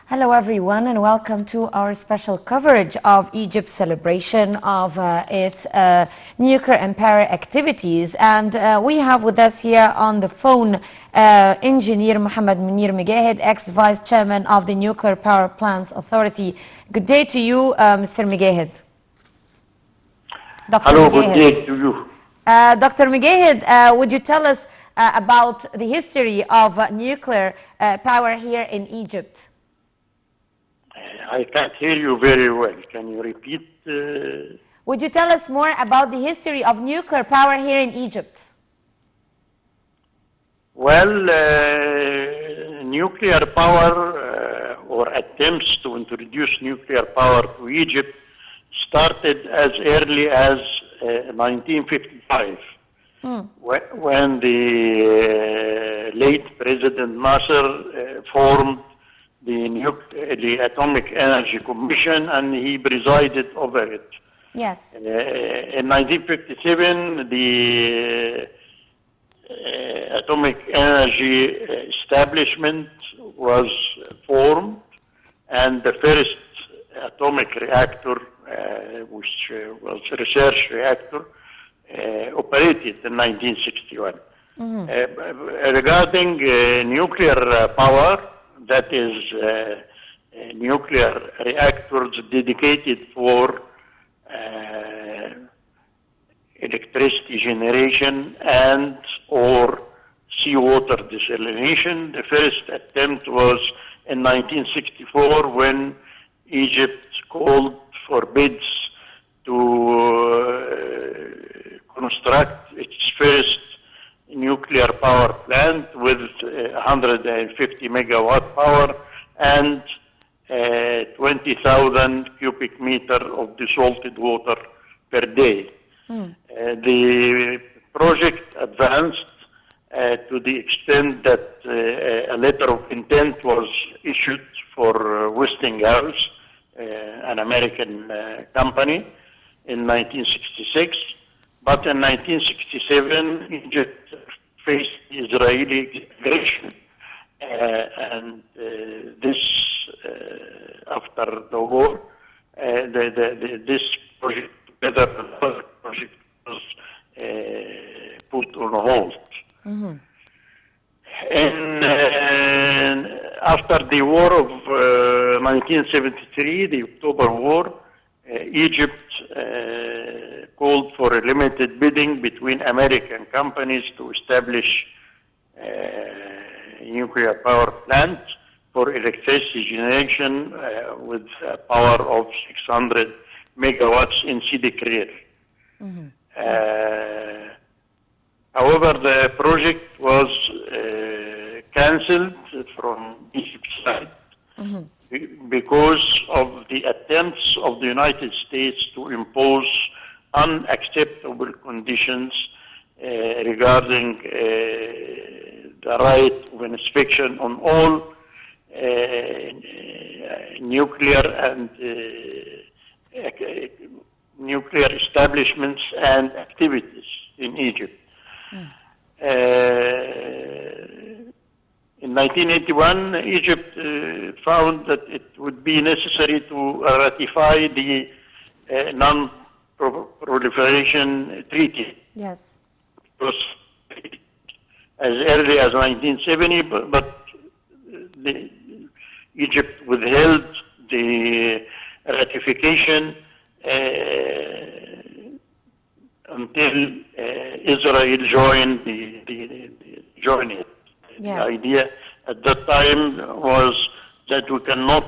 Hello everyone and welcome to our special coverage of Egypt's celebration of its nuclear and power activities. And we have with us here on the phone Engineer Mohamed Megahed, ex-Vice Chairman of the Nuclear Power Plants Authority. Good day to you, Mr. Megahed. Dr. Hello, Megahed. Good day to you. Dr. Megahed, would you tell us about the history of nuclear power here in Egypt? I can't hear you very well. Can you repeat? Would you tell us more about the history of nuclear power here in Egypt? Well, nuclear power or attempts to introduce nuclear power to Egypt started as early as 1955, when the late President Nasser formed the Atomic Energy Commission, and he presided over it. Yes. In 1957, the Atomic Energy Establishment was formed, and the first atomic reactor, which was a research reactor, operated in 1961. Regarding nuclear power, that is nuclear reactors dedicated for electricity generation and or seawater desalination. The first attempt was in 1964 when Egypt called for bids to construct its first nuclear power plant with 150 megawatt power and 20,000 cubic meter of desalted water per day. The project advanced to the extent that a letter of intent was issued for Westinghouse, an American company, in 1966. But in 1967, Egypt faced Israeli aggression, and this, after the war, this project, together with other project, was put on hold. And after the war of 1973, the October War, Egypt called for a limited bidding between American companies to establish nuclear power plants for electricity generation with a power of 600 megawatts in Sidi Krir. However, the project was cancelled from Egypt's side because of the attempts of the United States to impose unacceptable conditions regarding the right of inspection on all nuclear and nuclear establishments and activities in Egypt. In 1981, Egypt found that it would be necessary to ratify the Non-Proliferation Treaty. Yes. It was as early as 1970, but Egypt withheld the ratification until Israel joined it. Yes. The idea at that time was that we cannot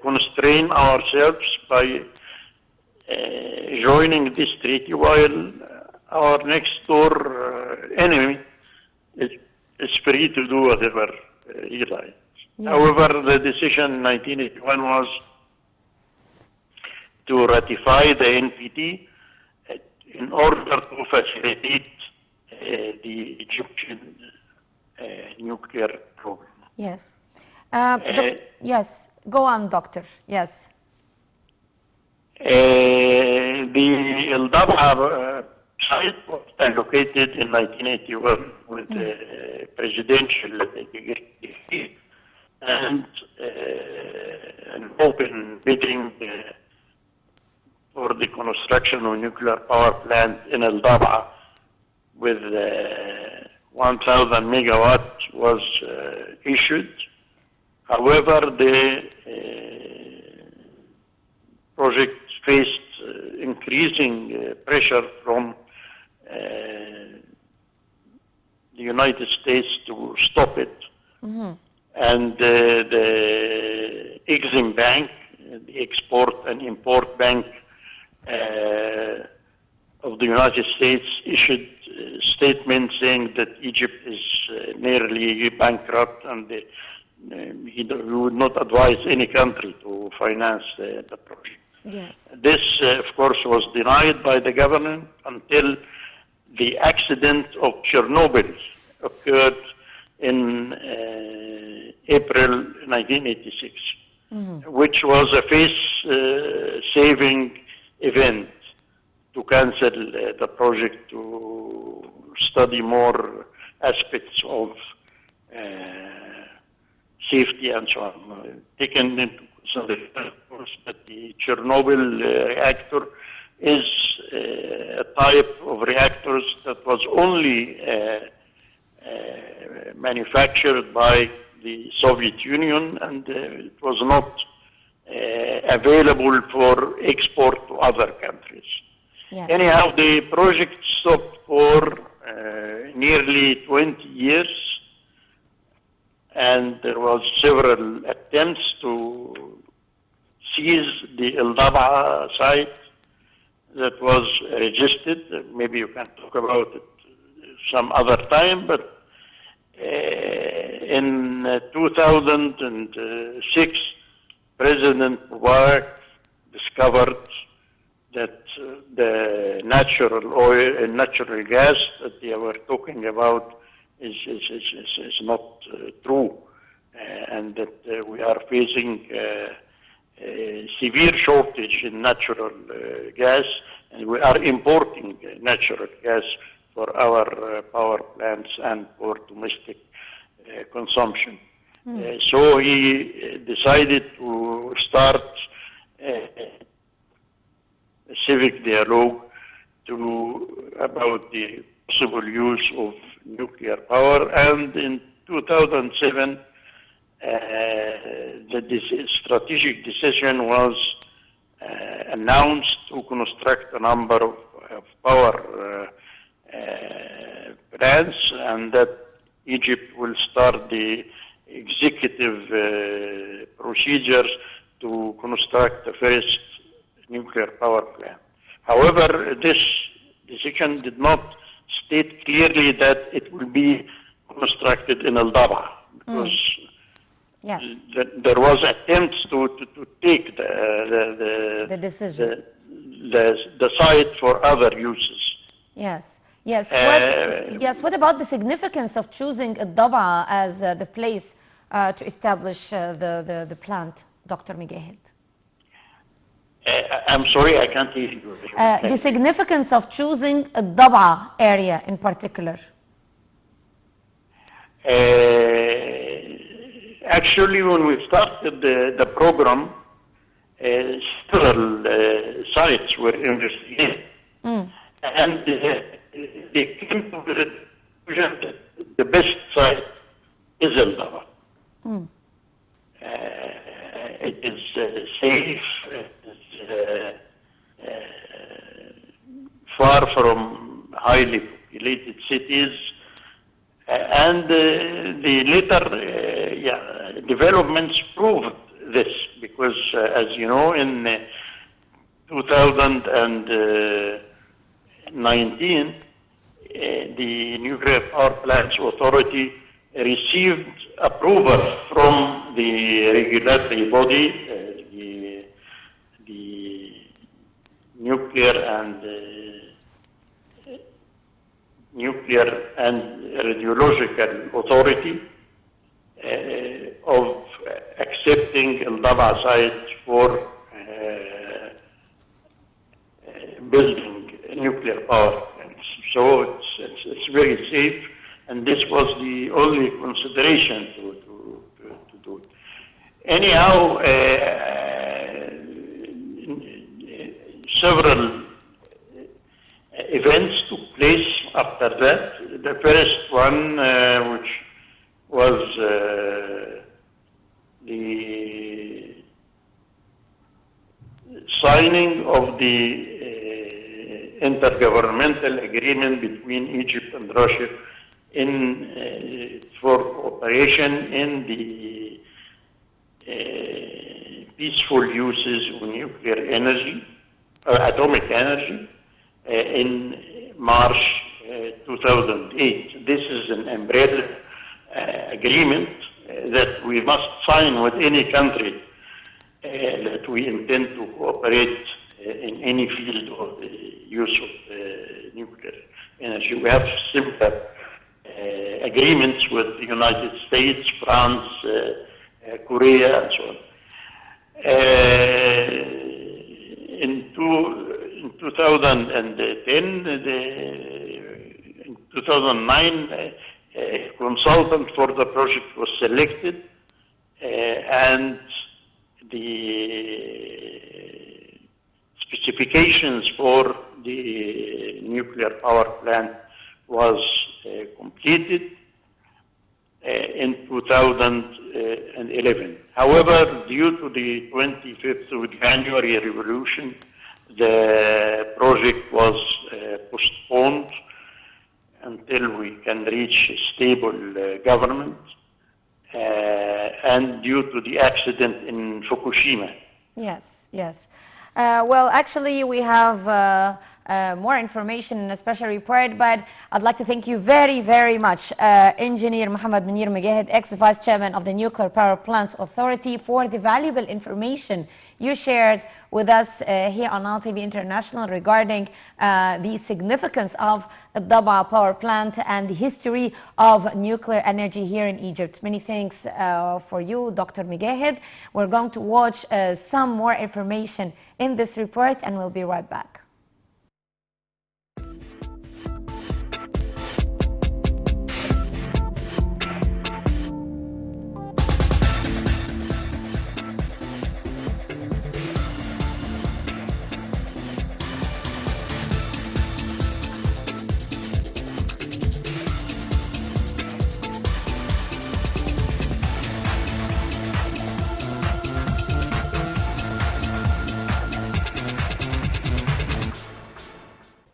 constrain ourselves by joining this treaty while our next door enemy is free to do whatever he likes. Yes. However, the decision in 1981 was to ratify the NPT in order to facilitate the Egyptian nuclear program. Yes. Yes. Go on, doctor. Yes. The El Dab'a site was allocated in 1981 with the presidential decree, and open bidding for the construction of nuclear power plant in El Dab'a with 1,000 megawatts was issued. However, the project faced increasing pressure from the United States to stop it. Mm-hmm. And the Exim Bank, the Export and Import Bank of the United States, issued a statement saying that Egypt is nearly bankrupt and he would not advise any country to finance the project. Yes. This, of course, was denied by the government until the accident of Chernobyl occurred in April 1986, mm-hmm. which was a face-saving event to cancel the project to study more aspects of safety and so on. Taken into consideration that the Chernobyl reactor is a type of reactors that was only manufactured by the Soviet Union, and it was not available for export to other countries. Yes. Anyhow, the project stopped for nearly 20 years, and there was several attempts to seize the El Dab'a site that was registered. Maybe you can talk about it some other time, but in 2006, President Mubarak discovered that the natural oil and natural gas that they were talking about is not true, and that we are facing a severe shortage in natural gas, and we are importing natural gas for our power plants and for domestic consumption. So he decided to start a civic dialogue about the possible use of nuclear power, and in 2007 the strategic decision was announced to construct a number of power plants, and that Egypt will start the executive procedures to construct the first nuclear power plant. However, this decision did not state clearly that it will be constructed in El Dab'a, because yes. there was attempts to take the decision, the site for other uses. Yes. Yes. What about the significance of choosing El Dab'a as the place to establish the plant, Dr. Megahed? I'm sorry, I can't hear you. The significance of choosing El Dab'a area in particular. Actually, when we started the program, several sites were investigated, and they came to the conclusion that the best site is El Dab'a. It is safe, it is far from highly populated cities, and the later developments proved this, because as you know, in 2019, the Nuclear Power Plants Authority received approval from the regulatory body, the Nuclear and Radiological Authority, of accepting El Dab'a site for building nuclear power plants. So it's very safe, and this was the only consideration to do it. Anyhow, several events took place after that. The first one, which was the signing of the intergovernmental agreement between Egypt and Russia for cooperation in the peaceful uses of nuclear energy, atomic energy, in March 2008. This is an umbrella agreement that we must sign with any country that we intend to cooperate in any field of the use of nuclear energy. We have similar agreements with the United States, France, Korea, and so on. In 2010, in 2009, a consultant for the project was selected, and the specifications for the nuclear power plant was completed in 2011. However, due to the 25th of January revolution, the project was postponed until we can reach a stable government, and due to the accident in Fukushima. Yes, yes. Well, actually, we have more information in a special report, but I'd like to thank you very, very much, Engineer Mohamed Megahed, ex-Vice Chairman of the Nuclear Power Plants Authority, for the valuable information you shared with us here on LTV International regarding the significance of the Daba power plant and the history of nuclear energy here in Egypt. Many thanks for you, Dr. Megahed. We're going to watch some more information in this report, and we'll be right back.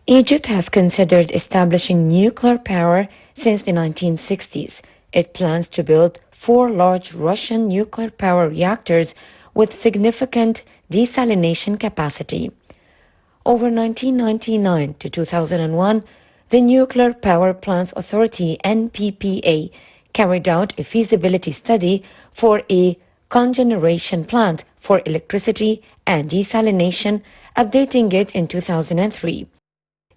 Egypt has considered establishing nuclear power since the 1960s. It plans to build 4 large Russian nuclear power reactors with significant desalination capacity. Over 1999 to 2001, the Nuclear Power Plants Authority (NPPA) carried out a feasibility study for a cogeneration plant for electricity and desalination, updating it in 2003.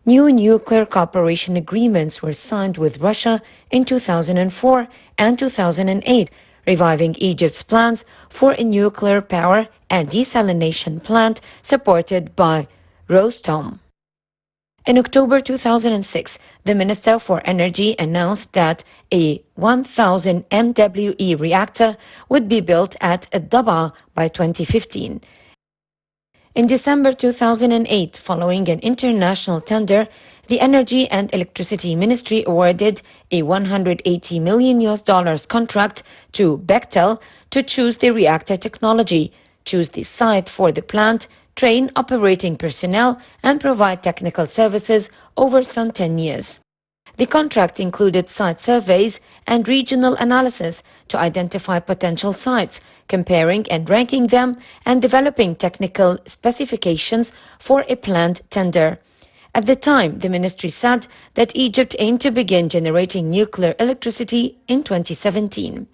New nuclear cooperation agreements were signed with Russia in 2004 and 2008, reviving Egypt's plans for a nuclear power and desalination plant supported by Rosatom. In October 2006, the Minister for Energy announced that a 1,000 MWE reactor would be built at Daba by 2015. In December 2008, following an international tender, the Energy and Electricity Ministry awarded a $180 million contract to Bechtel to choose the reactor technology, choose the site for the plant, train operating personnel, and provide technical services over some 10 years. The contract included site surveys and regional analysis to identify potential sites, comparing and ranking them, and developing technical specifications for a planned tender. At the time, the ministry said that Egypt aimed to begin generating nuclear electricity in 2017.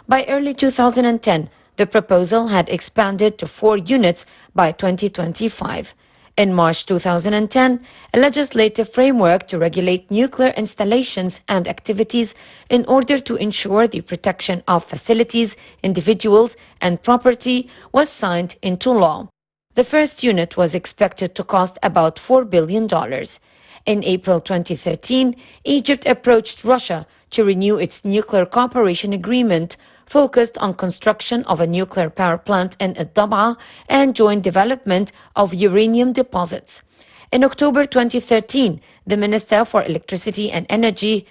By early 2010, the proposal had expanded to 4 units by 2025. In March 2010, a legislative framework to regulate nuclear installations and activities in order to ensure the protection of facilities, individuals, and property was signed into law. The first unit was expected to cost about $4 billion. In April 2013, Egypt approached Russia to renew its nuclear cooperation agreement focused on construction of a nuclear power plant in Ad-Dab'a and joint development of uranium deposits. In October 2013, the Minister for Electricity and Energy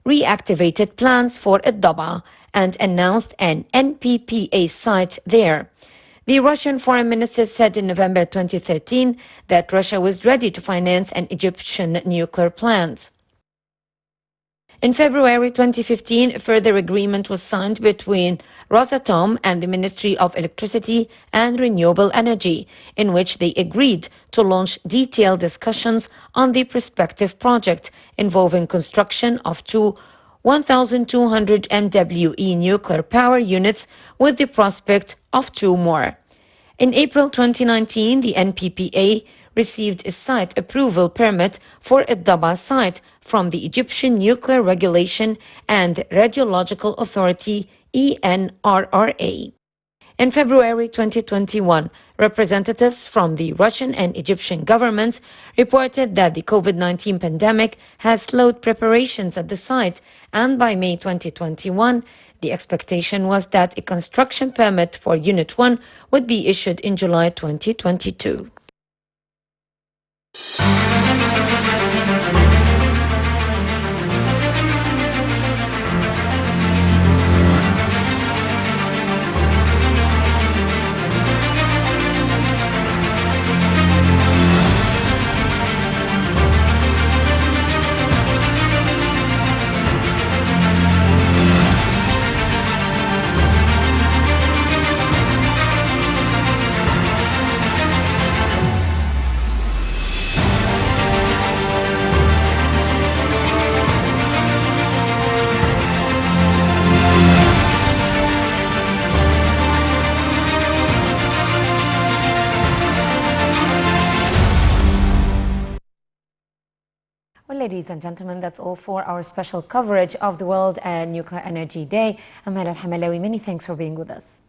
reactivated plans for Ad-Dab'a and announced an NPPA site there. The Russian foreign minister said in November 2013 that Russia was ready to finance an Egyptian nuclear plant. In February 2015, a further agreement was signed between Rosatom and the Ministry of Electricity and Renewable Energy, in which they agreed to launch detailed discussions on the prospective project involving construction of two 1,200 MWE nuclear power units with the prospect of two more. In April 2019, the NPPA received a site approval permit for Ad-Dab'a site from the Egyptian Nuclear Regulation and Radiological Authority ENRRA. In February 2021, representatives from the Russian and Egyptian governments reported that the COVID-19 pandemic has slowed preparations at the site, and by May 2021, the expectation was that a construction permit for Unit 1 would be issued in July 2022. Well, ladies and gentlemen, that's all for our special coverage of the World Nuclear Energy Day. I'm Al Hamalawi. Many thanks for being with us.